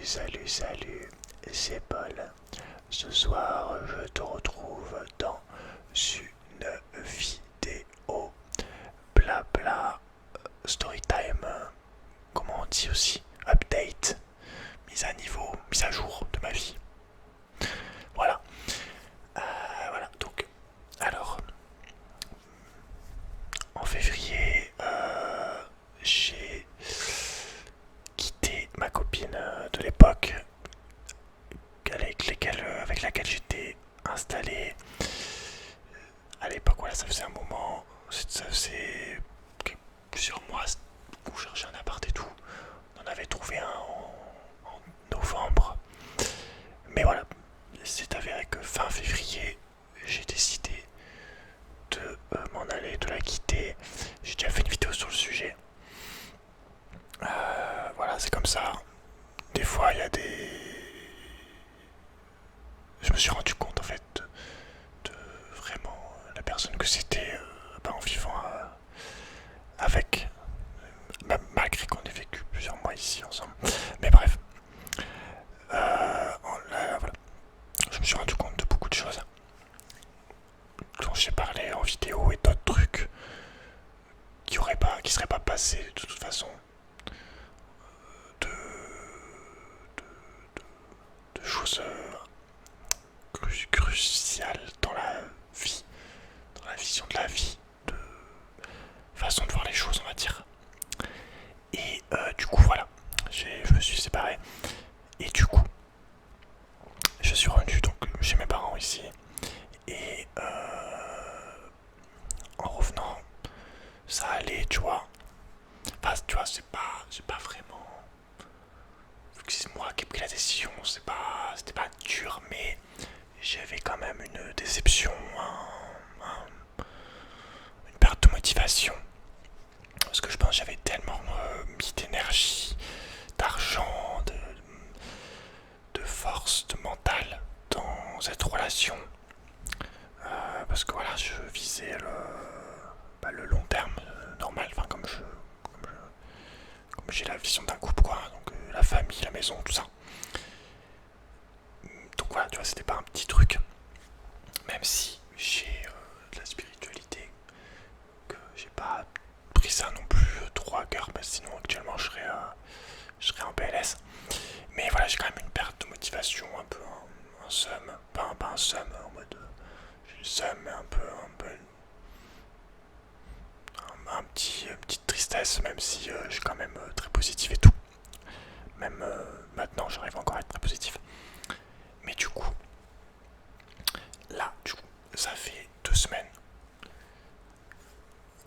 Salut, c'est Paul. Ce soir, je te retrouve dans une vidéo blabla storytime, comment on dit aussi, update, mise à niveau, mise à jour de ma vie. Voilà. Voilà, donc, alors, en février, j'ai quitté ma copine de l'époque avec laquelle j'étais installé. À l'époque, voilà, ça faisait un moment, ça faisait plusieurs mois qu'on cherchait un appart et tout. On en avait trouvé un en novembre. Mais voilà, c'est avéré que fin février, j'ai décidé de m'en aller, de la quitter. J'ai déjà fait une vidéo sur le sujet. Voilà, c'est comme ça. Des fois, il y a des... Je me suis rendu compte en fait de vraiment la personne que c'était en vivant avec, malgré qu'on ait vécu plusieurs mois ici ensemble. Mais bref, voilà. Je me suis rendu compte de beaucoup de choses dont j'ai parlé en vidéo et d'autres trucs qui seraient pas passés de toute façon, de, de choses cruciales dans la vie, dans la vision de la vie, de façon de voir les choses, on va dire. Et du coup, voilà, je me suis séparé. Et du coup, je suis revenu donc chez mes parents ici. Et en revenant, ça allait, tu vois. Enfin, tu vois, c'est pas vraiment. Vu que c'est moi qui ai pris la décision, c'était pas dur, mais j'avais quand même une déception, une perte de motivation. Parce que je pense que j'avais tellement mis d'énergie, d'argent, de force, de mental dans cette relation. Parce que voilà, je visais le long terme normal, enfin comme j'ai la vision d'un couple, quoi. Donc la famille, la maison, tout ça. Donc voilà, tu vois, c'était pas un petit truc. Même si j'ai de la spiritualité, que j'ai pas pris ça non plus trop à cœur, parce que sinon actuellement je serais en PLS. Mais voilà, j'ai quand même une perte de motivation, un peu un seum, pas un seum en mode j'ai le seum, mais un peu une petite tristesse, même si je suis quand même très positif et tout. Même maintenant, j'arrive encore à être très positif. Mais du coup, là, ça fait 2 semaines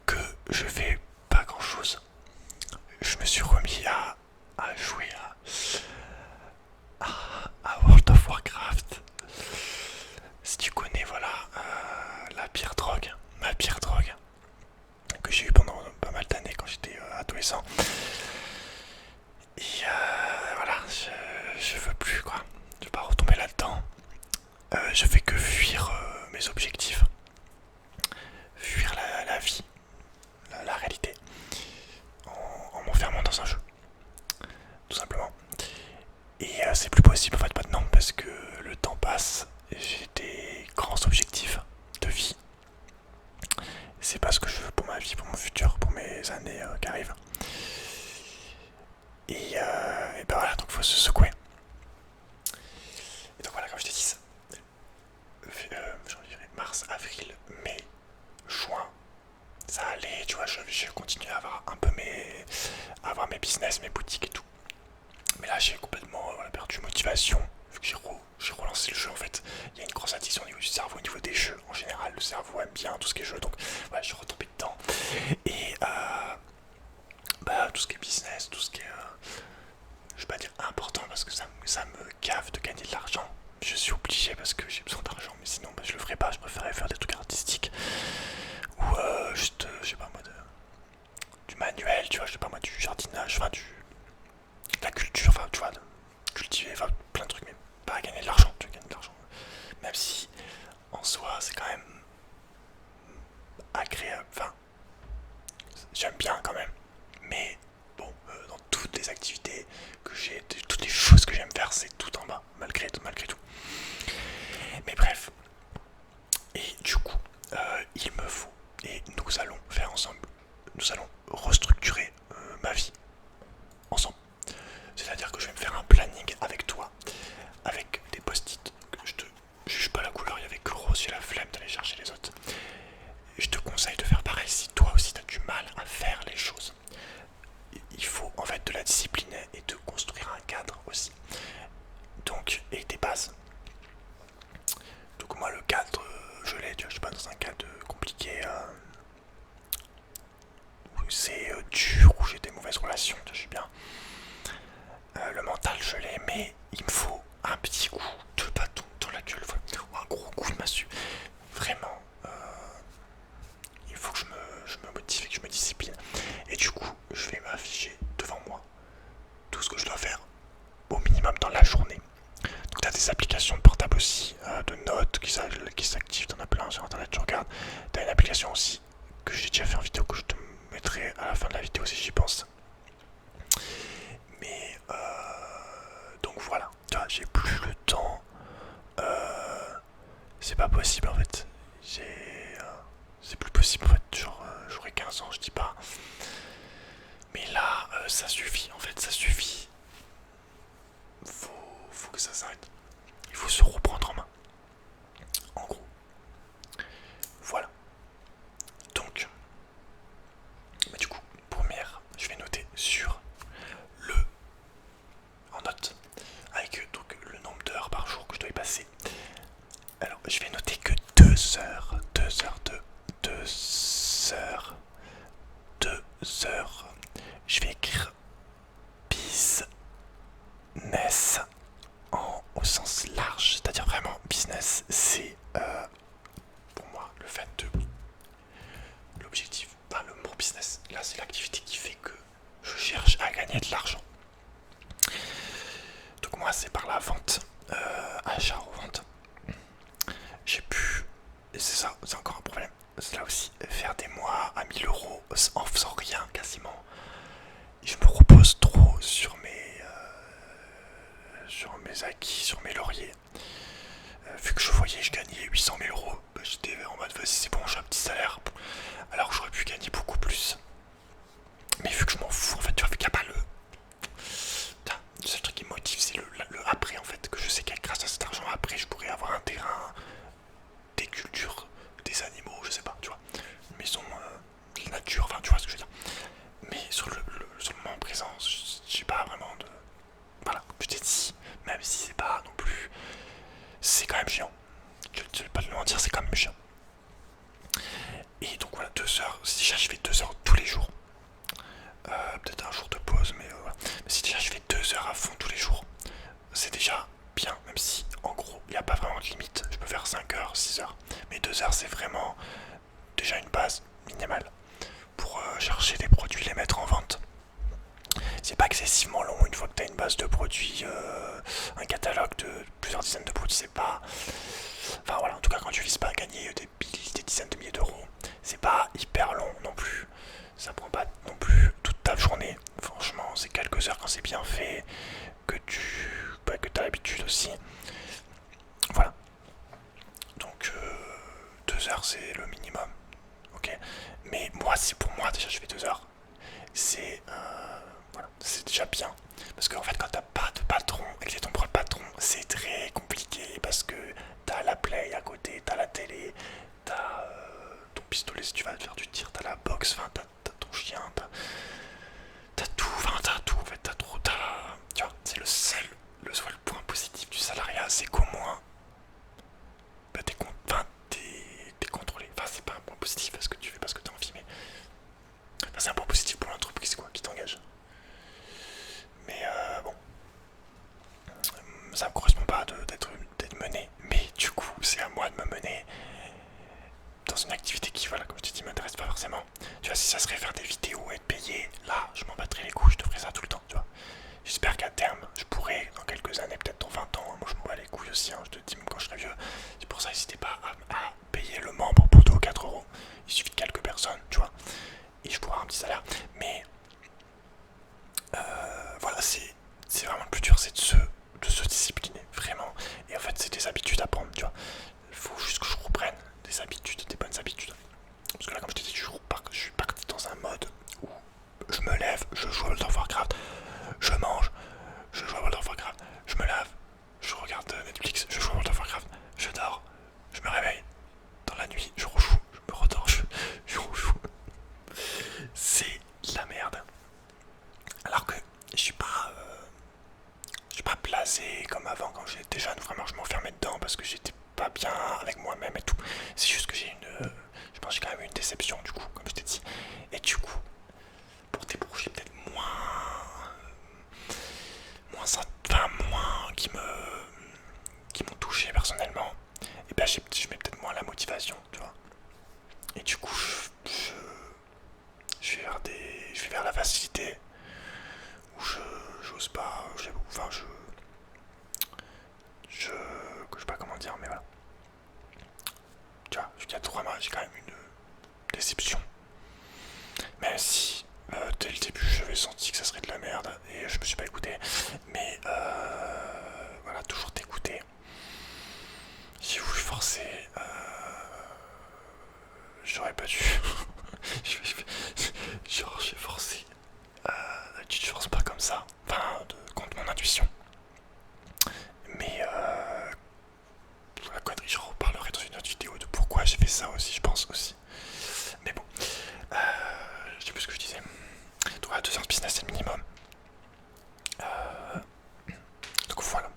que je fais pas grand chose. Je me suis remis à jouer à World of Warcraft. Si tu connais, voilà, ma pire drogue, que j'ai eu pendant pas mal d'années quand j'étais adolescent. Et voilà, je veux plus, quoi. Je veux pas retomber là-dedans. Je fais que fuir mes objectifs, fuir la vie, la réalité, en m'enfermant dans un jeu, tout simplement. Et c'est plus possible en fait maintenant parce que le temps passe, j'ai des grands objectifs de vie. C'est pas ce que je veux pour ma vie, pour mon futur, pour mes années qui arrivent. Et ben voilà, donc faut se secouer. Et donc voilà, comme je t'ai dit, janvier, mars, avril, mai, juin, ça allait, tu vois, je continuais à avoir un peu avoir mes business, mes boutiques et tout. Mais là, j'ai complètement perdu motivation, vu que j'ai relancé le jeu en fait. Il y a une grosse addiction au niveau du cerveau, au niveau des jeux en général. Le cerveau aime bien tout ce qui est jeu, donc voilà, je suis retombé dedans. Et tout ce qui est business, tout ce qui est, je vais pas dire important parce que ça me gave de gagner de l'argent. Je suis obligé parce que j'ai besoin d'argent, mais sinon je le ferais pas. Je préférerais faire des trucs artistiques ou juste, je sais pas moi, du manuel, tu vois, je sais pas moi, du jardinage, enfin de la culture, enfin tu vois, de cultiver, enfin plein de trucs, mais pas à gagner de l'argent, tu gagnes de l'argent. Même si en soi c'est quand même agréable, enfin j'aime bien quand même. Mais bon, dans toutes les activités que j'ai barre c'est tout en bas, malgré tout. Mais bref, et du coup, il me faut, et nous allons faire ensemble, nous allons restructurer ma vie ensemble. C'est-à-dire que je vais me faire un planning avec toi, avec des post-it. Je te juge pas la couleur, il y avait que rose, j'ai la flemme d'aller chercher les autres. Je te conseille de faire pareil si toi aussi tu as du mal à faire les choses. Il faut en fait de la discipline et de construire un cadre aussi. Donc, et des bases. Donc moi le cadre, je l'ai, tu vois, je suis pas dans un cadre compliqué où c'est dur, où j'ai des mauvaises relations, je suis bien. Le mental je l'ai, mais il me faut un petit coup de bâton dans la gueule, ou un gros coup de massue. Vraiment, il faut que je me motive et que je me discipline. Et du coup, je vais m'afficher devant moi tout ce que je dois faire au minimum dans la journée. Donc tu as des applications de portable aussi, de notes qui s'activent, t'en as plein sur internet, tu regardes. Tu as une application aussi que j'ai déjà fait en vidéo, que je te mettrai à la fin de la vidéo si j'y pense. Mais donc voilà, tu vois, j'ai plus le temps. C'est pas possible en fait. C'est plus possible en fait. Genre, j'aurai 15 ans, je dis pas. Mais là, ça suffit en fait, ça suffit. Faut que ça s'arrête. Il faut se reprendre en main. En gros. Voilà. Donc, bah du coup, première, je vais noter sur le en note avec donc le nombre d'heures par jour que je dois y passer. Alors, je vais noter que 2 heures, 2 heures. Je vais écrire business au sens large, c'est-à-dire vraiment business, c'est pour moi le fait de l'objectif, enfin le mot business, là c'est l'activité qui fait que je cherche à gagner de l'argent. Donc moi c'est par la vente, achat-revente. J'ai pu, et c'est ça, c'est encore un problème, c'est là aussi, faire des mois à 1000 euros en faisant rien quasiment. Je me repose trop sur mes acquis, sur mes lauriers. Vu que je voyais je gagnais 800 000 euros, bah, j'étais en mode vas-y c'est bon, j'ai un petit salaire. Alors que j'aurais pu gagner beaucoup plus. Mais vu que je m'en fous, en fait, tu vois, vu qu'il n'y a pas le. Le seul truc qui me motive, c'est le après, en fait. Que je sais que grâce à cet argent, après, je pourrais avoir un terrain, des cultures, des animaux, je sais pas, tu vois. Une maison, de la nature, enfin, tu vois ce que je veux dire. Mais sur le moment présent, j'ai pas vraiment de. Voilà, je t'ai dit, même si c'est pas non plus. C'est quand même chiant. Je vais pas le mentir, c'est quand même chiant. Et donc voilà, 2 heures. Déjà, je fais 2 heures tous les jours. Peut-être un jour de pause, mais voilà. Mais si déjà je fais 2 heures à fond tous les jours, c'est déjà bien, même si en gros il n'y a pas vraiment de limite. Je peux faire 5 heures, 6 heures. Mais 2 heures, c'est vraiment déjà une base minimale pour chercher des produits, les mettre en vente. C'est pas excessivement long une fois que tu as une base de produits, un catalogue de plusieurs dizaines de produits, c'est pas. Enfin voilà, en tout cas, quand tu vises pas à gagner des dizaines de milliers d'euros, c'est pas hyper long non plus. Ça prend pas non plus toute ta journée. Franchement, c'est quelques heures quand c'est bien fait, que que t'as l'habitude aussi. Voilà. Donc 2 heures c'est le minimum. Ok. Mais moi, c'est pour moi déjà je fais 2 heures. C'est voilà, c'est déjà bien. Parce qu'en fait, quand t'as pas de patron et que t'es ton propre patron, c'est très compliqué parce que t'as la play à côté, t'as la télé, t'as ton pistolet si tu vas faire du tir, t'as la boxe, enfin t'as ton chien, t'as tout, enfin t'as tout en fait, t'as trop, tu vois, c'est le seul point positif du salariat, c'est qu'au moins, bah, t'es contrôlé. Enfin c'est pas un point positif parce que tu fais parce que t'as envie, mais enfin, c'est un point positif pour l'entreprise quoi, qui t'engage. Mais bon, ça me correspond pas d'être mené, mais du coup c'est à moi de me mener dans une activité qui, voilà, comme je te dis, m'intéresse pas forcément. Tu vois, si ça serait faire des vidéos et être payé, là, je m'en battrais les couilles, je te ferais ça tout le temps, tu vois. J'espère qu'à terme, je pourrais, dans quelques années, peut-être dans 20 ans, moi je m'en bats les couilles aussi, hein, je te dis, même quand je serai vieux. C'est pour ça, n'hésitez pas à payer le membre pour 2 ou 4 euros. Il suffit de quelques personnes, tu vois, et je pourrais avoir un petit salaire. Mais voilà, c'est vraiment le plus dur, c'est de se blasé comme avant quand j'étais jeune. Vraiment, je m'enfermais dedans parce que j'étais pas bien avec moi-même et tout. C'est juste que j'ai je pense que j'ai quand même eu une déception du coup, comme je t'ai dit. Et du coup, pour des projets peut-être moins qui m'ont touché personnellement, et ben je mets peut-être moins la motivation, tu vois. Et du coup, je vais vers la facilité où j'ose pas, enfin je sais pas comment dire, mais voilà. Tu vois, jusqu'à 3 mois, j'ai quand même une déception. Même si dès le début j'avais senti que ça serait de la merde et je me suis pas écouté. Mais voilà, toujours t'écouter. J'ai voulu forcer. J'aurais pas dû. Genre j'ai forcé. Tu te forces pas comme ça. Enfin, contre mon intuition. Mais la connerie, je reparlerai dans une autre vidéo de pourquoi j'ai fait ça aussi, je pense aussi. Mais bon, je sais plus ce que je disais. Donc voilà, 2 heures de business c'est le minimum. Donc voilà,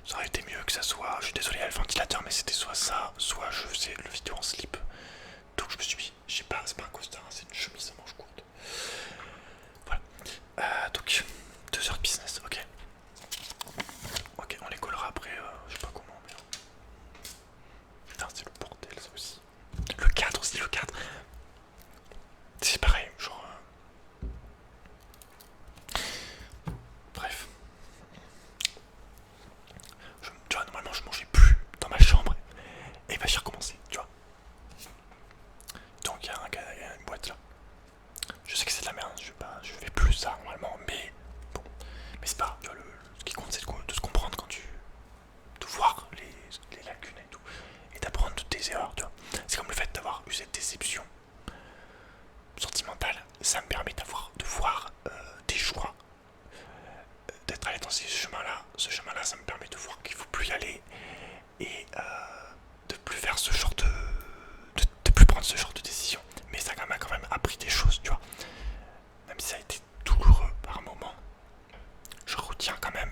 ça aurait été mieux que ça soit. Je suis désolé, il y a le ventilateur, mais c'était soit ça, soit je faisais le vidéo en slip. Donc je me suis mis, je sais pas, c'est pas un costard, c'est une chemise à manches courtes. Voilà. Donc 2 heures de business, ok. Ok, on les collera après, je sais pas comment, mais. Putain, c'est le bordel ça aussi. Le cadre aussi, le cadre. C'est pareil, genre. Bref. Tu vois, normalement je mangeais plus dans ma chambre. Et bah j'ai recommencé, tu vois. Donc il y a une boîte là. Je sais que c'est de la merde, je fais plus ça normalement, mais bon. Mais c'est pas, tu vois, ce qui compte c'est de se comprendre quand de voir les lacunes et tout. Et d'apprendre de tes erreurs, tu vois. C'est comme le fait d'avoir eu cette déception sentimentale. Ça me permet de voir des choix, d'être allé dans ces chemins-là. Ce chemin-là, ça me permet de voir qu'il faut plus y aller et de plus faire ce genre de plus prendre ce genre de décision. Mais ça m'a quand même appris des choses, tu vois. Même si ça a été douloureux par moments, je retiens quand même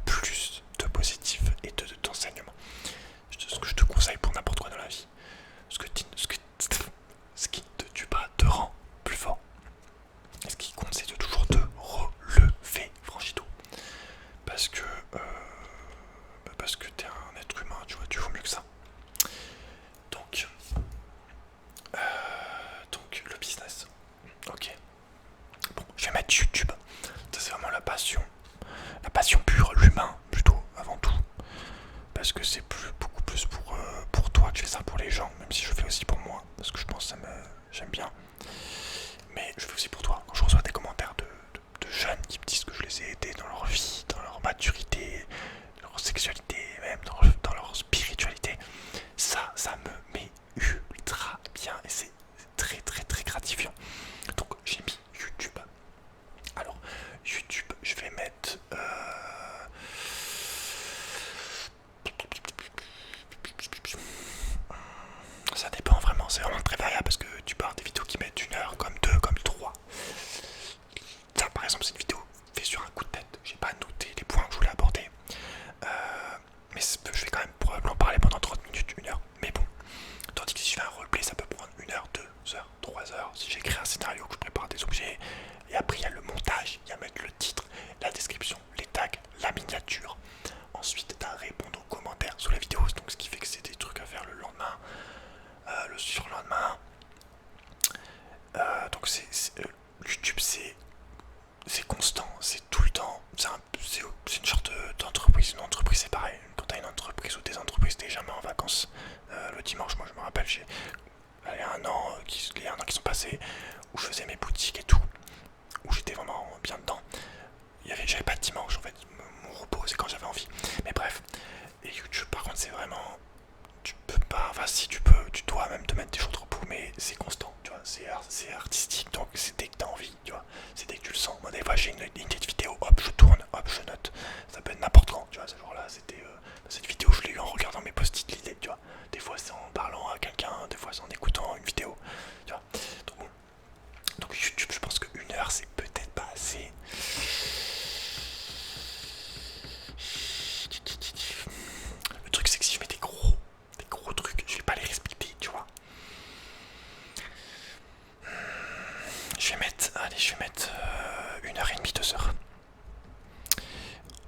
plus de positif et d'enseignement. Ce que je te conseille pour n'importe quoi dans la vie, ce qui te tue pas te rend plus fort. Et ce qui compte, c'est de toujours te relever, franchito. Parce que t'es un être humain, tu vois, tu vaux mieux que ça. Donc le business. Ok. Bon, je vais mettre YouTube. Ça c'est vraiment la passion. La passion pure, l'humain plutôt, avant tout. Parce que c'est beaucoup plus pour toi que je fais ça pour les gens, même si je fais aussi pour moi. Parce que je pense que j'aime bien. Mais je fais aussi pour toi. Quand je reçois des commentaires de jeunes qui me disent que je les ai aidés dans leur vie, dans leur maturité, dans leur sexualité, même dans leur spiritualité, ça me met ultra bien et c'est très très très gratifiant. Donc j'ai mis YouTube. Alors YouTube, je vais mettre ça dépend vraiment, c'est vraiment très variable parce que tu pars des vidéos qui mettent 1 heure, comme 2, comme 3. Ça par exemple c'est une vidéo faite sur un coup de tête, j'ai pas noté les points que je voulais aborder. Mais je vais quand même probablement parler pendant 30 minutes, 1 heure. Mais bon,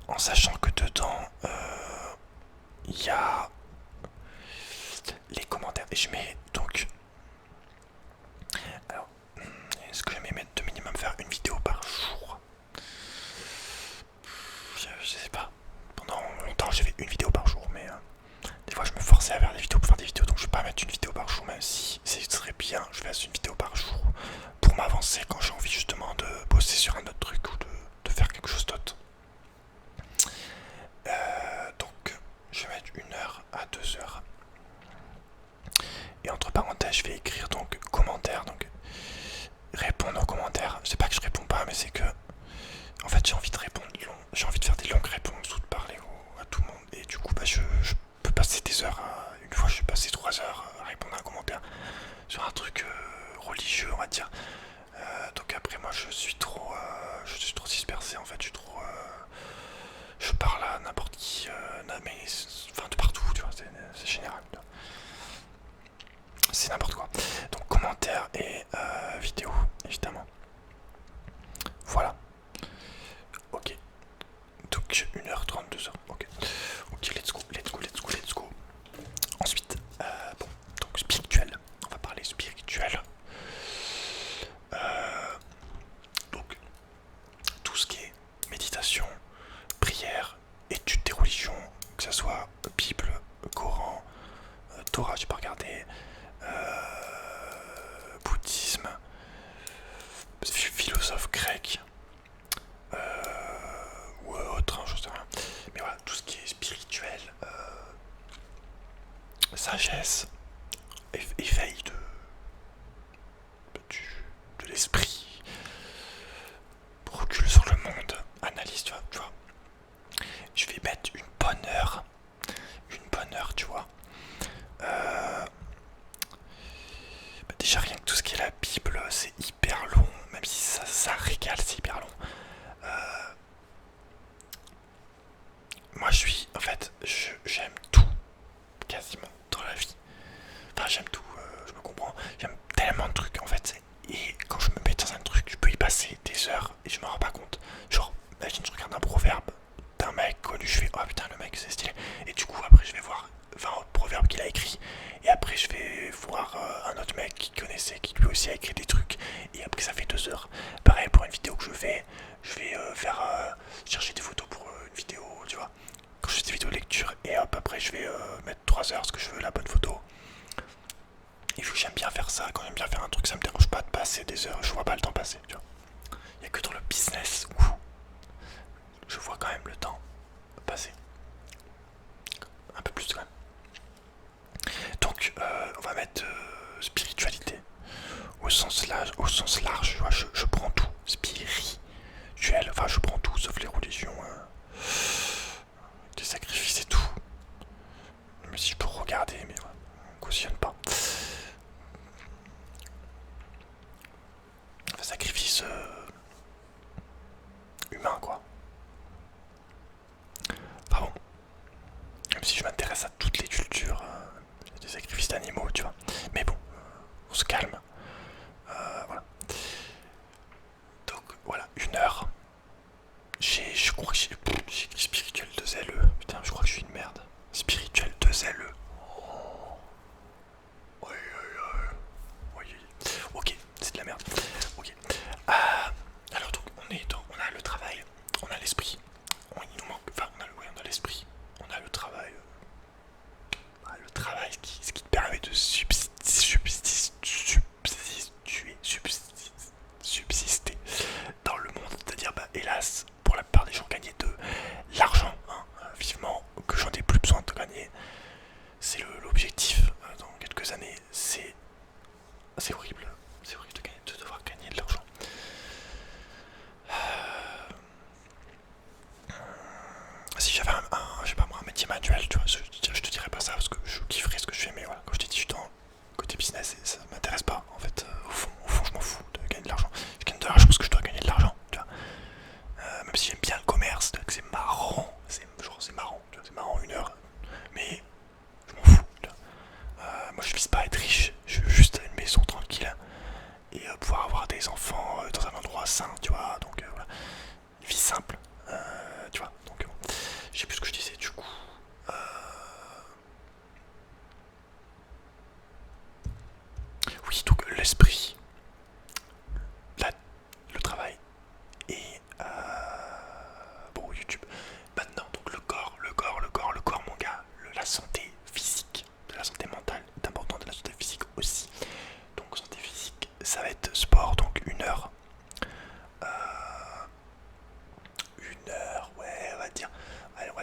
en sachant que dedans, il y a les commentaires. Et je mets donc... Alors, est-ce que je vais mettre de minimum faire une vidéo par jour? Je sais pas. Pendant longtemps, j'ai fait une vidéo par jour, mais des fois, je me forçais à faire des vidéos pour faire des vidéos, donc je vais pas mettre une vidéo par jour, même si ce serait bien que je fasse une vidéo par jour pour m'avancer quand j'ai envie justement de bosser sur un autre truc ou de faire quelque chose d'autre. Donc, je vais mettre 1 heure à 2 heures. Et entre parenthèses, je vais écrire donc commentaires, donc répondre aux commentaires. C'est pas que je réponds pas, mais c'est que en fait j'ai envie de répondre j'ai envie de faire des longues réponses ou de parler à tout le monde. Et du coup, bah, je peux passer des heures une fois je suis passé 3 heures à répondre à un commentaire sur un truc religieux, on va dire. Donc après, moi je suis trop dispersé en fait. Je parle à n'importe qui, mais enfin de partout, tu vois, c'est général. C'est n'importe quoi. Donc commentaires et vidéos, évidemment. Voilà. Ok. Donc 1h30, 2h. Ok. Ok, let's go, let's go, let's go, let's go. Ensuite, bon, donc spirituel. On va parler spirituel. Donc, tout ce qui est méditation, prière, étude des religions, que ce soit Bible, Coran, Torah, j'ai pas regardé, bouddhisme, philosophe grec, ou autre, hein, je sais rien. Mais voilà, tout ce qui est spirituel, sagesse, éveil de l'esprit, recul sur le monde, analyse, tu vois. Je vais mettre une bonne heure, tu vois. Bah déjà rien que tout ce qui est la Bible, c'est hyper long, même si ça régale, c'est hyper long. Moi en fait, j'aime tout, quasiment, dans la vie. Enfin, j'aime tout, je me comprends. J'aime tellement de trucs en fait. Et quand je me mets dans un truc, je peux y passer des heures et je me rends pas compte. Genre, imagine, je regarde un proverbe d'un mec connu, je fais oh putain, le mec c'est stylé. Et du coup, après, je vais voir 20 autres proverbes qu'il a écrit. Et après, je vais voir un autre mec qui connaissait, qui lui aussi a écrit des trucs. Et après, ça fait 2 heures. Pareil pour une vidéo que je vais chercher des photos pour une vidéo, tu vois. Quand je fais des vidéos de lecture, et hop, après, je vais mettre 3 heures parce que je veux la bonne photo. Et vu que j'aime bien faire ça, quand j'aime bien faire un truc, ça me dérange pas de passer des heures, je vois pas le temps passer, tu vois. Il n'y a que dans le business où je vois quand même le temps passer. Un peu plus quand même. Donc on va mettre spiritualité au sens large, tu vois, je prends tout. Spirituel, enfin je prends tout sauf les religions, des sacrifices et tout. Mais si je peux regarder, mais ouais, on cautionne pas. Sacrifice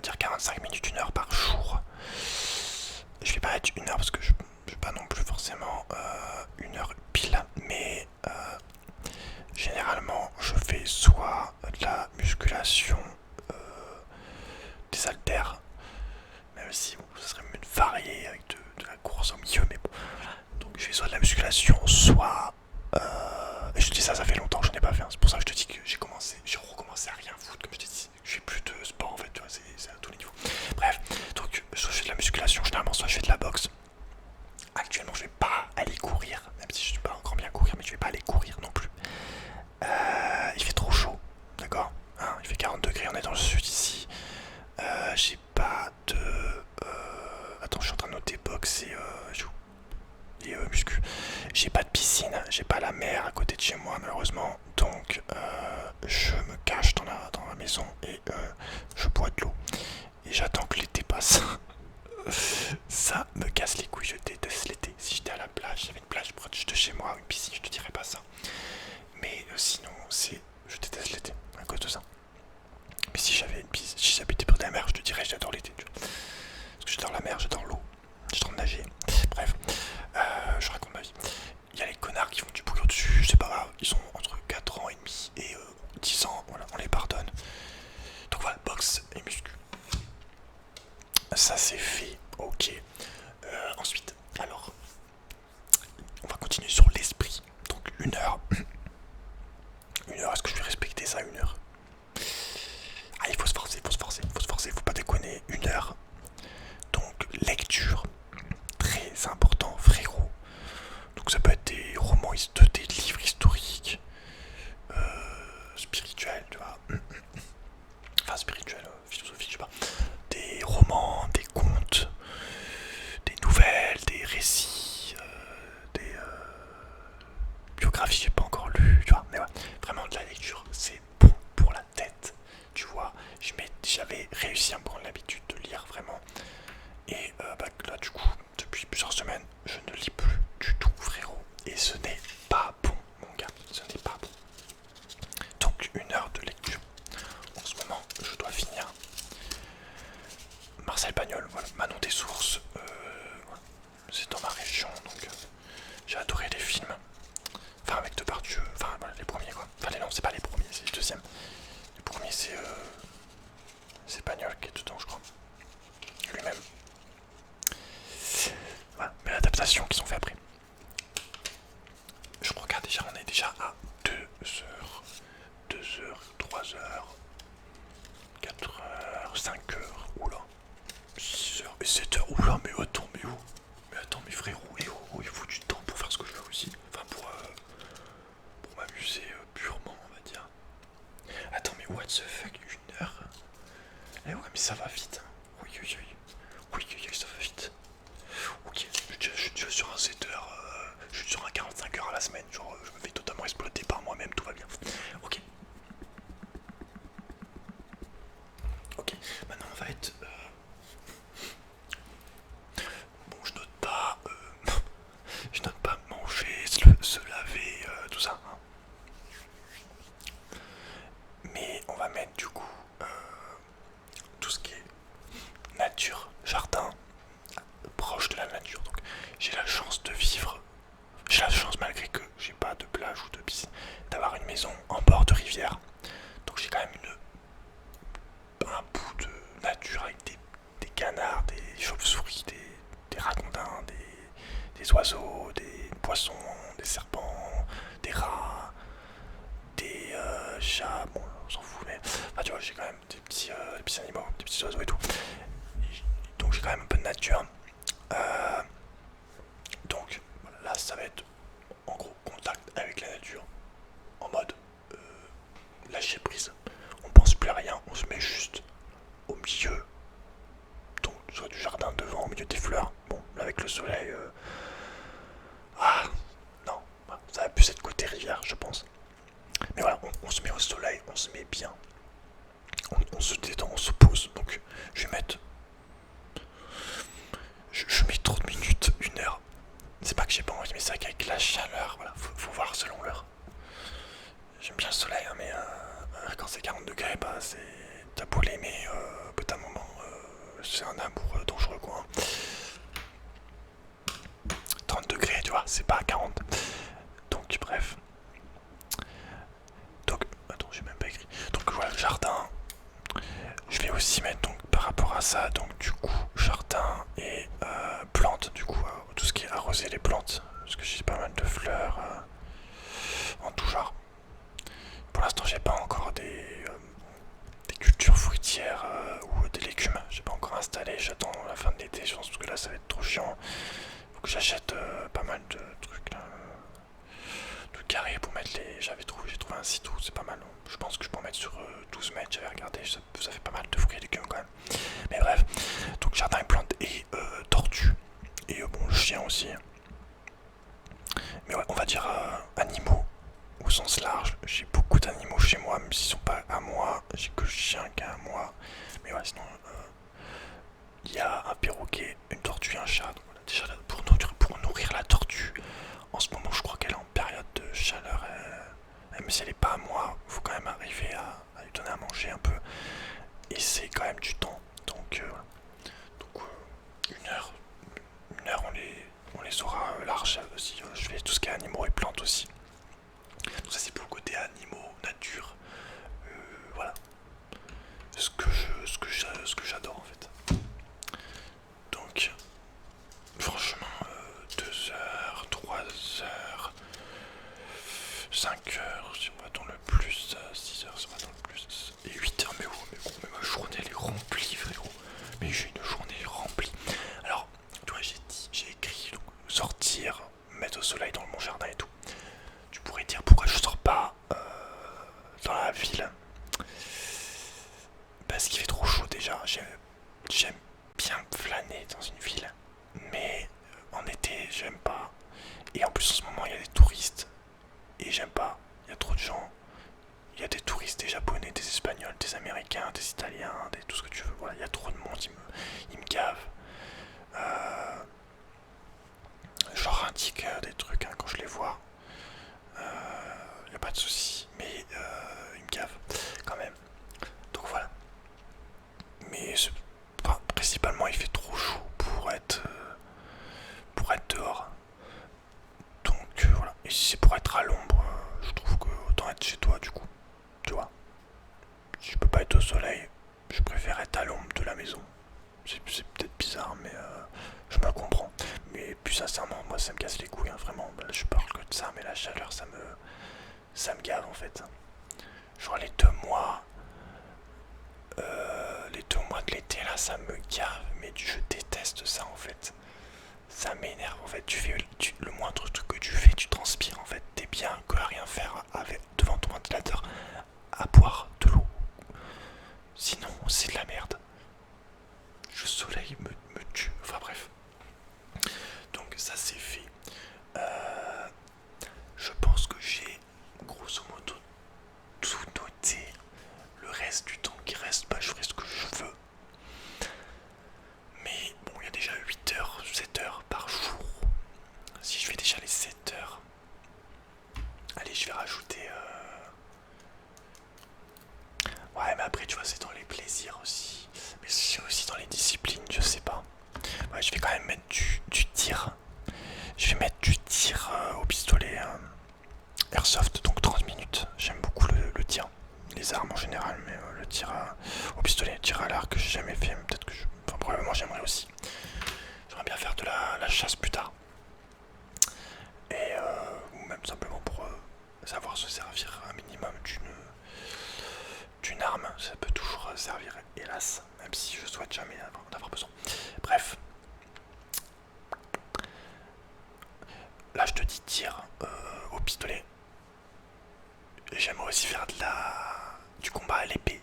dire 45 minutes, 1 heure par jour. Je vais pas être 1 heure parce que je vais pas non plus forcément 1 heure pile, mais généralement je fais soit de la musculation, des haltères, même si bon, ça serait mieux de varier avec de la course au milieu, mais bon. Donc je fais soit de la musculation, soit... et je te dis ça fait longtemps que je n'ai pas fait, hein. C'est pour ça que je te dis que j'ai recommencé à rien foutre, comme je te dis. Je fais plus de sport en fait, tu vois, c'est à tous les niveaux. Bref, donc soit je fais de la musculation généralement, soit je fais de la boxe. Actuellement je vais pas aller courir, même si je suis pas encore bien courir, mais je vais pas aller courir non plus. Il fait trop chaud, d'accord, hein, il fait 40 degrés, on est dans le sud ici. J'ai pas de... Attends, je suis en train de noter boxe et muscu. J'ai pas de piscine, j'ai pas la mer à côté de chez moi malheureusement. Donc je me cache dans la maison et je bois de l'eau. Et j'attends que l'été passe. Ça me casse les couilles, je déteste l'été. Si j'étais à la plage, j'avais une plage proche de chez moi, une piscine, je te dirais pas ça. Mais sinon, je déteste l'été à cause de ça. Mais si j'avais une piscine, si j'habitais près de la mer, je te dirais j'adore l'été. Parce que j'adore la mer, j'adore l'eau, j'adore nager. Bref, je raconte ma vie. Il y a les connards qui font du bruit au-dessus, c'est pas grave, ils sont entre 4 ans et demi et 10 ans, voilà, on les pardonne. Donc voilà, boxe et muscu. Ça c'est fait, ok. Ensuite, alors, on va continuer sur l'esprit. Donc 1 heure. 1 heure, est-ce que je vais respecter ça 1 heure? Ah, il faut se forcer, faut pas déconner. 1 heure. Donc lecture, très important, frérot. Donc ça peut être des romans, des livres historiques, spirituels, tu vois. Enfin spirituels, philosophiques, je sais pas. Des romans, des contes, des nouvelles, des récits, des biographies, j'ai pas encore lu, tu vois. Mais ouais, vraiment de la lecture, c'est bon pour la tête, tu vois. J'avais réussi à me prendre l'habitude de lire vraiment. Et là du coup, depuis plusieurs semaines, je ne lis plus du tout, frérot. Et ce n'est pas bon, mon gars, ce n'est pas bon. Donc 1 heure de lecture. En ce moment, je dois finir Marcel Pagnol, voilà, Manon des Sources. Voilà. C'est dans ma région, donc j'ai adoré les films. Enfin avec Depardieu, enfin voilà, les premiers quoi. Enfin non, c'est pas les premiers, c'est les deuxièmes. Les premiers c'est Pagnol qui est dedans, je crois. Lui-même. Voilà, mais l'adaptation qu'ils ont fait après. Je regarde déjà, on est déjà à 2 heures, 3 heures, 4 heures, 5 heures, oula, 6 heures et 7 heures, oula, mais attends, mais où? Mais attends, mais frérot, il faut du temps pour faire ce que je veux aussi. Enfin, pour m'amuser purement, on va dire. Attends, mais what the fuck, 1 heure? Eh ouais, mais ça va vite. Oui, ça va vite. Ok, je suis déjà sur un 7 heures, je suis sur un 45 heures à la semaine, genre je me fais totalement exploiter par moi-même, tout va bien. Ok. Ok, maintenant on va être... Bon, je note pas... je note pas manger, se laver, tout ça. Hein. Mais on va mettre du coup tout ce qui est nature, jardin, proche de la nature. Donc j'ai la chance de vivre, j'ai la chance malgré que j'ai pas de plage ou de piscine, d'avoir une maison en bord de rivière. Donc j'ai quand même un bout de nature avec des canards, des chauves-souris, des ragondins, des oiseaux, des poissons, des serpents, des rats, des chats, bon on s'en fout mais enfin tu vois j'ai quand même des petits animaux, des petits oiseaux et tout. Donc j'ai quand même un peu de nature. Donc là ça va être en gros contact avec la nature en mode lâcher prise. On pense plus à rien, on se met juste au milieu, donc soit du jardin devant, au milieu des fleurs. Bon là avec le soleil, ah non, ça va plus être côté rivière je pense. Mais voilà, on se met au soleil, on se met bien, on se détend, on se pose. Donc je vais mettre je mets 30 minutes, 1 heure. C'est pas que j'ai pas envie, mais c'est vrai qu'avec la chaleur, voilà, faut voir selon l'heure. J'aime bien le soleil, hein, mais quand c'est 40 degrés, bah c'est. T'as beau l'aimer, au bout d'un moment, c'est un amour dangereux quoi. 30 degrés, tu vois, c'est pas à 40. Donc bref. Donc, attends, j'ai même pas écrit. Donc voilà, le jardin. Je vais aussi mettre donc par rapport à ça, donc du coup, jardin et plantes, du coup, tout ce qui est arroser les plantes. Parce que j'ai pas mal de fleurs en tout genre. Pour l'instant, j'ai pas encore des cultures fruitières ou des légumes. J'ai pas encore installé. J'attends la fin de l'été, je pense, parce que là, ça va être trop chiant. Faut que j'achète pas mal de trucs là. De carrés pour mettre les. J'ai trouvé un site où c'est pas mal. Je pense que je peux en mettre sur 12 mètres. J'avais regardé, ça fait pas mal de fruits et légumes quand même. Mais bref, donc jardin et plantes et tortues. Et bon, le chien aussi. Mais ouais, on va dire animaux au sens large. J'ai beaucoup d'animaux chez moi, même s'ils sont pas à moi. J'ai que le chien qui est à moi. Mais ouais, sinon, il y a un perroquet, une tortue et un chat. Donc voilà, déjà pour nourrir la tortue, en ce moment, je crois qu'elle est en période de chaleur. Même si elle n'est pas à moi, il faut quand même arriver à lui donner à manger un peu. Et c'est quand même du temps. Donc, une heure, on les aura larges aussi. Je fais tout ce qui est animaux et plantes aussi. Donc ça c'est pour le côté animaux, nature. Voilà. Ce que j'adore en fait. Donc franchement 2 heures, 3 heures, 5 heures, c'est pas dans le plus, 6 heures, c'est pas dans le plus. Et 8 heures, mais ma journée elle est remplie frérot. Mais j'ai une journée remplie. Alors, tu vois, j'ai écrit donc, sortir, mettre au soleil dans mon jardin et tout. Tu pourrais dire pourquoi je sors pas dans la ville. Parce qu'il fait trop chaud déjà. J'aime bien flâner dans une ville. Mais en été, j'aime pas. Et en plus, en ce moment, il y a des touristes. Et j'aime pas. Il y a trop de gens. Il y a des touristes, des japonais, des espagnols, des américains, des italiens, tout ce que tu veux. Voilà, il y a trop de monde. Ils me gavent. Je leur indique des trucs hein, quand je les vois. Il n'y a pas de souci. Mais ils me gavent quand même. Donc voilà. Mais enfin, principalement, il fait trop chaud pour être dehors. Donc voilà. Et si c'est pour être à l'ombre, je trouve que autant être chez toi du coup. Tu vois. Si je peux pas être au soleil, je préfère être à l'ombre de la maison. C'est peut-être bizarre, mais je me comprends. Mais plus sincèrement, moi ça me casse les couilles, hein, vraiment. Là, je parle que de ça, mais la chaleur, ça me gave en fait. Genre les 2 mois de l'été là, ça me gave, mais je déteste ça en fait. Ça m'énerve en fait. Le moindre truc que tu fais, tu transpires en fait. T'es bien que à rien faire devant ton ventilateur, à boire de l'eau. Sinon, c'est de la merde. Le soleil me tue. Enfin bref. Donc ça c'est fait. Je pense que j'ai grosso modo tout noté. Le reste du temps qui reste, bah, je ferai ce que je veux. Mais bon, il y a déjà 8 heures, 7 heures par jour. Si je fais déjà les 7 heures, allez, je vais rajouter. Ouais, mais après, tu vois, c'est dans les plaisirs aussi. Mais c'est aussi dans les disciplines, je sais pas. Ouais, je vais quand même mettre du tir. Je vais mettre du tir au pistolet airsoft, donc 30 minutes. J'aime beaucoup le tir. Les armes en général, mais le tir au pistolet, le tir à l'arc que j'ai jamais fait. Peut-être que enfin, probablement j'aimerais aussi. J'aimerais bien faire de la chasse plus tard. Et ou même simplement pour savoir se servir un minimum d'une arme. Ça peut toujours servir, hélas, même si je souhaite jamais en avoir besoin. Bref. Là je te dis tir au pistolet. J'aimerais aussi faire du combat à l'épée.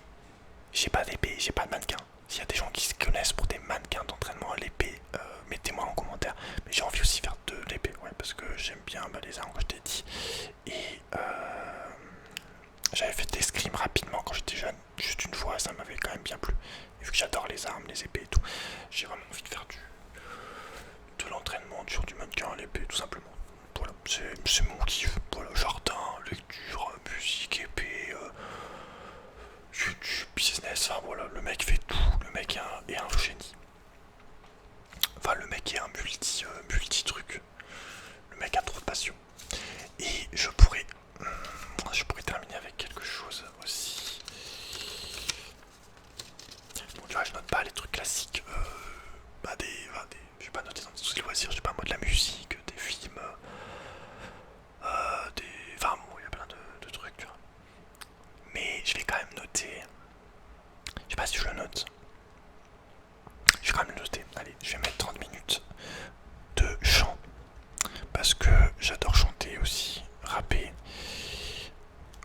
J'ai pas d'épée, j'ai pas de mannequin. S'il y a des gens qui se connaissent pour des mannequins d'entraînement à l'épée, mettez-moi en commentaire. Mais j'ai envie aussi de faire de l'épée, ouais, parce que j'aime bien les armes, comme je t'ai dit. Et j'avais fait de l'escrime rapidement quand j'étais jeune, juste une fois, ça m'avait quand même bien plu. Et vu que j'adore les armes, les épées et tout, j'ai vraiment envie de faire de l'entraînement sur du mannequin à l'épée, tout simplement. Voilà, c'est mon kiff. Voilà, jardin, lecture, musique, épée, YouTube, business, enfin voilà, le mec fait tout, le mec est un génie. Tu vois, je note pas les trucs classiques. Je vais pas noter dans tous les loisirs, je sais pas moi, de la musique, des films, enfin bon, il y a plein de trucs, tu vois. Mais je vais quand même noter. Je sais pas si je le note. Je vais quand même le noter. Allez, je vais mettre 30 minutes de chant. Parce que j'adore chanter aussi, rapper.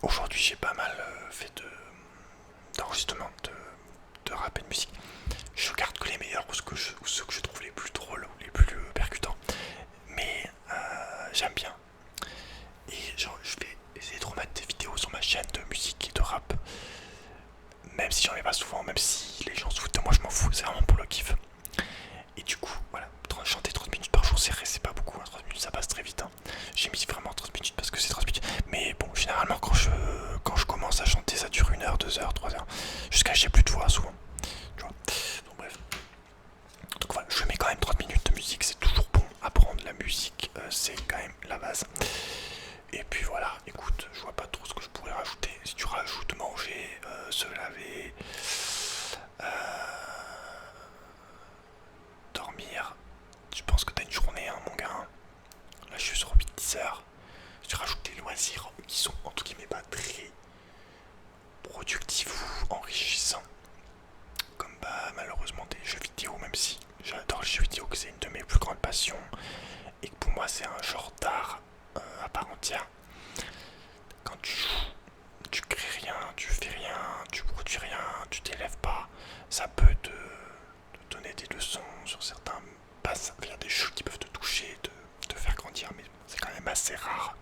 Aujourd'hui, j'ai pas mal fait d'enregistrements de rap et de musique. Je garde que les meilleurs ou ceux que je trouve les plus drôles ou les plus percutants. Mais j'aime bien. Et genre, je vais essayer de remettre des vidéos sur ma chaîne de musique et de rap. Même si j'en ai pas souvent, même si les gens se foutent de moi, je m'en fous. C'est vraiment pour le kiff. Et du coup, voilà, chanter 30 minutes par jour, c'est pas beaucoup. 30 minutes, ça passe très vite. Hein. J'ai mis vraiment 30 minutes parce que c'est 30 minutes. Mais bon, généralement, quand je commence à chanter, ça dure 1 heure, 2 heures, 3 heures. Jusqu'à j'ai plus de voix, souvent. Tu vois. Donc, bref. Donc, voilà, je mets quand même 30 minutes de musique. C'est toujours bon. Apprendre la musique, c'est quand même la base. Et puis voilà, écoute, je vois pas trop ce que je pourrais rajouter. Si tu rajoutes manger, se laver, dormir, je pense que t'as une journée, hein, mon gars. Là, je suis sur 8-10 heures. Je rajoute des loisirs qui sont entre guillemets pas très productifs ou enrichissants. Comme malheureusement des jeux vidéo, même si j'adore les jeux vidéo, que c'est une de mes plus grandes passions. Et que pour moi, c'est un genre d'art à part entière. Quand tu joues, tu crées rien, tu fais rien, tu produis rien, tu t'élèves pas. Ça peut te donner des leçons sur certains passages. Il y a des jeux qui peuvent te toucher, te faire grandir, mais c'est quand même assez rare.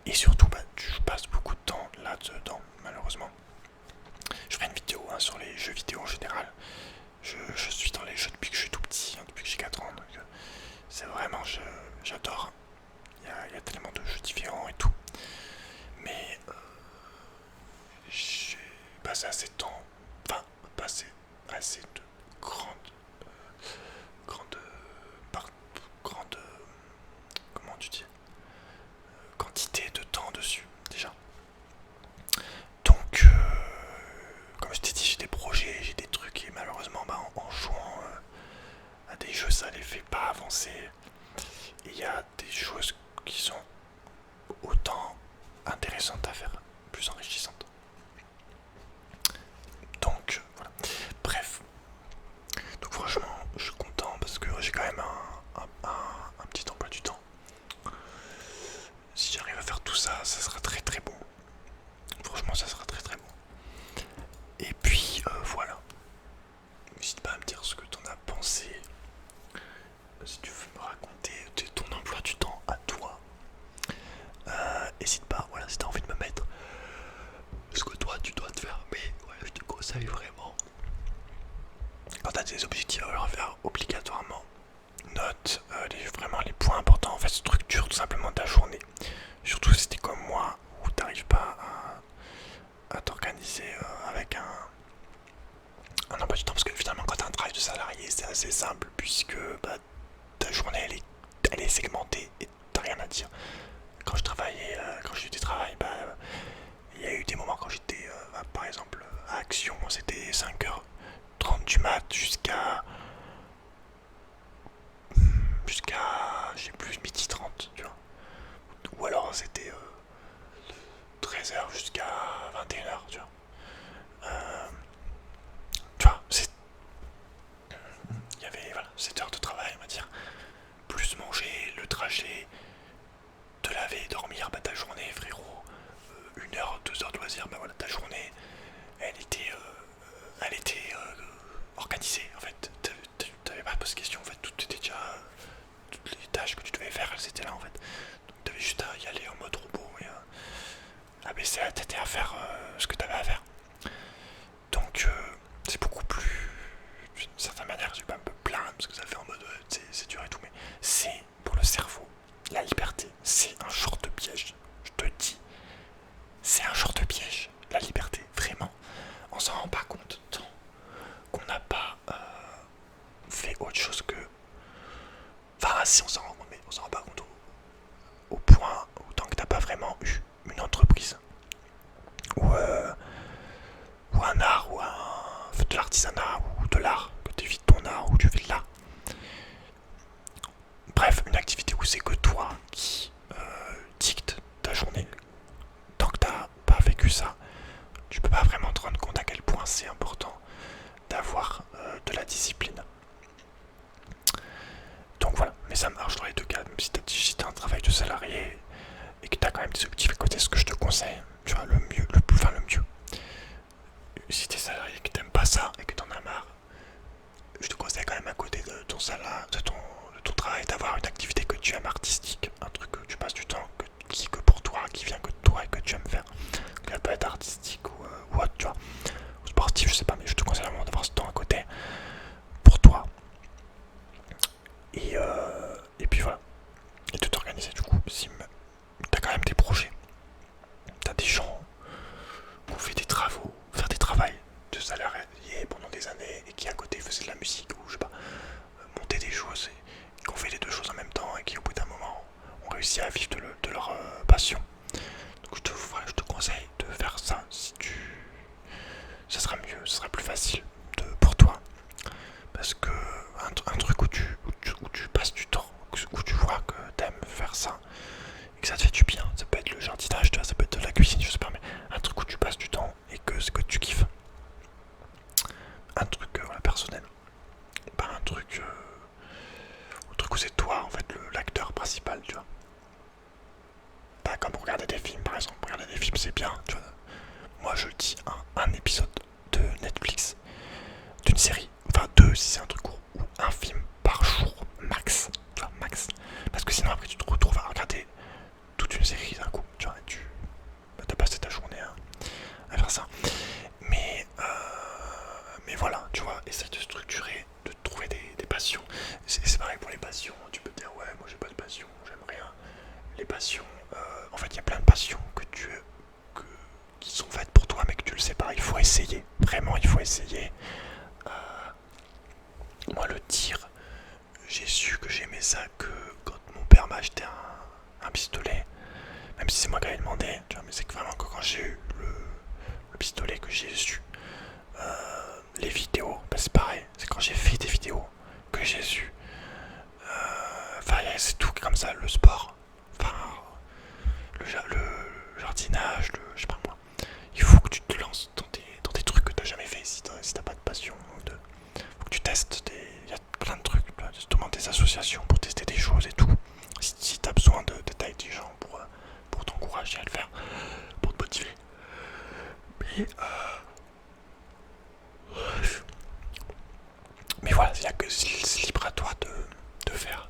Et surtout, tu passes beaucoup de temps là-dedans, malheureusement. Je ferai une vidéo sur les jeux vidéo en général. Je suis dans les jeux depuis que je suis tout petit, depuis que j'ai 4 ans. Donc c'est vraiment, j'adore. Il y a tellement de jeux différents et tout. Mais j'ai passé assez de temps, enfin, passé assez de grandes, grande, comment tu dis, quantité de temps dessus, déjà. Donc, comme je t'ai dit, j'ai des projets, j'ai des trucs, et malheureusement, en jouant à des jeux, ça les fait pas avancer. Et il y a des choses qui sont autant intéressantes à faire, plus enrichissantes. Donc, voilà. Bref. Donc, franchement, je suis content parce que j'ai quand même un petit emploi du temps. Si j'arrive à faire tout ça, ça sera très très bon. Franchement, ça sera très très bon. Et puis, voilà. N'hésite pas à me dire ce que t'en as pensé. Si tu veux me raconter ton emploi du temps à toi, n'hésite pas, voilà, si t'as envie de me mettre ce que toi tu dois te faire. Mais voilà, je te conseille vraiment, quand t'as des objectifs à leur faire obligatoirement, note vraiment les points importants. En fait, structure tout simplement ta journée. Surtout si t'es comme moi, où t'arrives pas à t'organiser avec un emploi du temps. Parce que finalement, quand t'as un travail de salarié, c'est assez simple, puisque ta journée elle est segmentée et t'as rien à dire. Quand je travaillais, quand j'ai eu du travail, il y a eu des moments quand j'étais par exemple à Action, c'était 5h30 du mat jusqu'à je sais plus, midi 30, tu vois. Ou alors c'était 13h jusqu'à 21h, tu vois. Tu vois, il y avait voilà, 7 heures de travail, on va dire. Plus manger, le trajet, te laver, dormir, ta journée, frérot. 1 heure, 2 heures de loisir, voilà, ta journée, elle était organisée, en fait. T'avais pas à poser de questions, en fait, tout était déjà. Toutes les tâches que tu devais faire, elles étaient là, en fait. Donc t'avais juste à y aller en mode robot et à baisser la tête et à faire ce que t'avais à l'artisanat ou de l'art, que tu vis de ton art ou tu fais de l'art. Bref, une activité où c'est que toi qui dicte ta journée. Tant que t'as pas vécu ça, tu peux pas vraiment te rendre compte à quel point c'est important d'avoir de la discipline. Donc voilà, mais ça marche dans les deux cas, même si t'as un travail de salarié et que t'as quand même des objectifs à côté, ce que je te conseille, tu vois, le mieux, le mieux. Si t'es salarié et que t'aimes pas ça et que t'en as marre, je te conseille quand même à côté de ton salaire, de ton travail, d'avoir une activité que tu aimes artistique, un truc que tu passes du temps, qui est que pour toi, qui vient que de toi et que tu aimes faire. Elle peut être artistique ou autre, tu vois, ou sportif, je sais pas, mais je te conseille vraiment d'avoir ce temps à côté pour toi. Et puis voilà, et de t'organiser du coup. Si t'as quand même des projets, t'as des gens qui ont fait des travaux, faire des travaux de salariés pendant des années et qui à côté faisaient de la musique ou je sais pas, monter des choses et qui ont fait les deux choses en même temps et qui au bout d'un moment ont réussi à vivre de leur passion. Donc je te conseille de faire ça si tu... Ça sera mieux, ça sera plus facile pour toi. Parce que un truc où tu passes du temps, où tu vois que t'aimes faire ça et que ça te fait du bien, ça peut être le jardinage, ça peut être de la cuisine, je sais pas, mais un truc où tu passes du temps et que c'est que tu kiffes. Un truc voilà, personnel. Pas un truc où c'est toi en fait l'acteur principal, tu vois. Pas comme regarder des films par exemple. Regarder des films c'est bien, tu vois. Moi je le dis, un épisode de Netflix, d'une série, enfin deux si c'est un truc court, ou un film par jour, max, tu vois, max. Parce que sinon après tu te retrouves à regarder toute une série d'un coup, tu vois, t'as passé ta journée à faire ça. Mais voilà, tu vois, essaie de structurer, de trouver des passions. C'est pareil pour les passions, tu peux te dire ouais, moi j'ai pas de passion, j'aime rien. Les passions, en fait il y a plein de passions que, qui sont faites pour toi mais que tu le sais pas, il faut essayer, vraiment il faut essayer. Moi le tir, j'ai su que j'aimais ça que quand mon père m'a acheté un pistolet, même si c'est moi qui avais demandé, tu vois, mais c'est que vraiment que quand j'ai eu le pistolet que j'ai su, les vidéos, bah c'est pareil, c'est quand j'ai fait des vidéos que j'ai su. Enfin, c'est tout comme ça, le sport, enfin, le jardinage, je sais pas moi. Il faut que tu te lances dans des trucs que t'as jamais fait si t'as pas de passion. Faut que tu testes il y a plein de trucs, justement des associations pour tester des choses et tout. Si t'as besoin de détails des gens pour t'encourager à le faire, pour te motiver. Mais Mais voilà, c'est libre à toi de faire